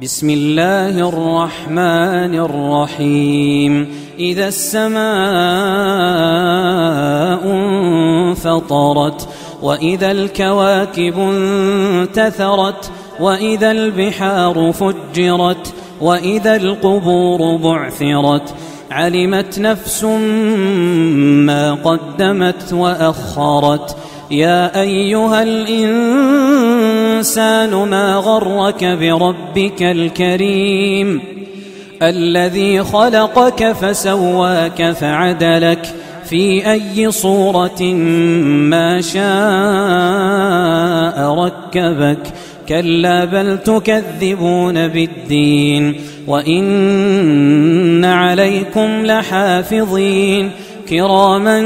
بسم الله الرحمن الرحيم. إذا السماء انفطرت وإذا الكواكب انتثرت وإذا البحار فجرت وإذا القبور بعثرت علمت نفس ما قدمت وأخرت. يا أيها الإنسان ما غرك بربك الكريم الذي خلقك فسواك فعدلك في أي صورة ما شاء ركبك. كلا بل تكذبون بالدين وإن عليكم لحافظين كراما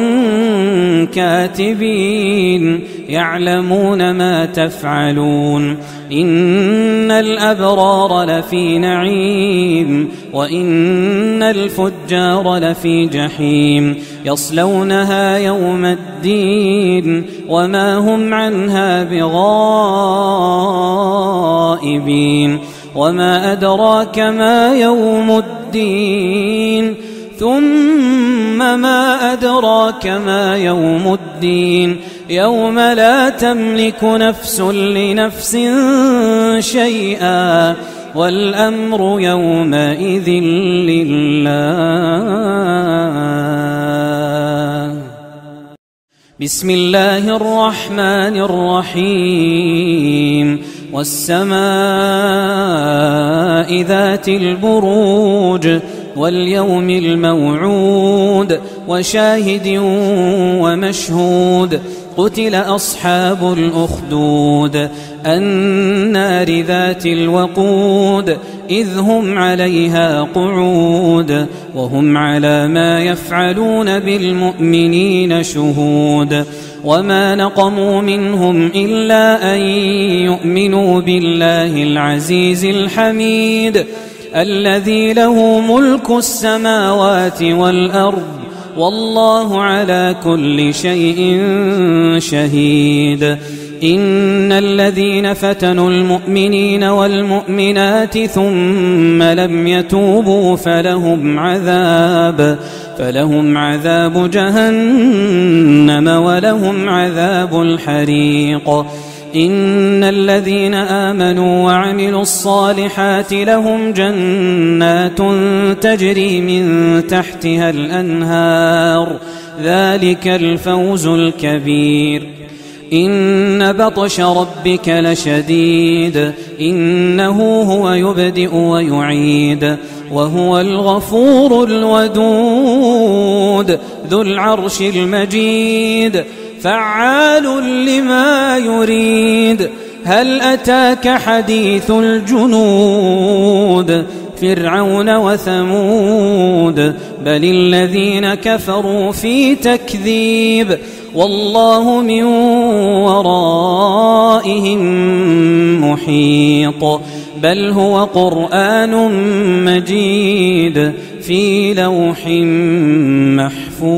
كاتبين يعلمون ما تفعلون. إن الأبرار لفي نعيم وإن الفجار لفي جحيم يصلونها يوم الدين وما هم عنها بغائبين. وما أدراك ما يوم الدين ثم ما أدراك ما يوم الدين يوم لا تملك نفس لنفس شيئا والأمر يومئذ لله. بسم الله الرحمن الرحيم. والسماء ذات البروج واليوم الموعود وشاهد ومشهود. قتل أصحاب الأخدود النار ذات الوقود إذ هم عليها قعود وهم على ما يفعلون بالمؤمنين شهود. وما نقموا منهم إلا أن يؤمنوا بالله العزيز الحميد الذي له ملك السماوات والأرض والله على كل شيء شهيد. إن الذين فتنوا المؤمنين والمؤمنات ثم لم يتوبوا فلهم عذاب جهنم ولهم عذاب الحريق. إن الذين آمنوا وعملوا الصالحات لهم جنات تجري من تحتها الأنهار ذلك الفوز الكبير. إن بطش ربك لشديد إنه هو يبدئ ويعيد وهو الغفور الودود ذو العرش المجيد فعال لما يريد. هل أتاك حديث الجنود فرعون وثمود بل الذين كفروا في تكذيب والله من ورائهم محيط. بل هو قرآن مجيد في لوح محفوظ.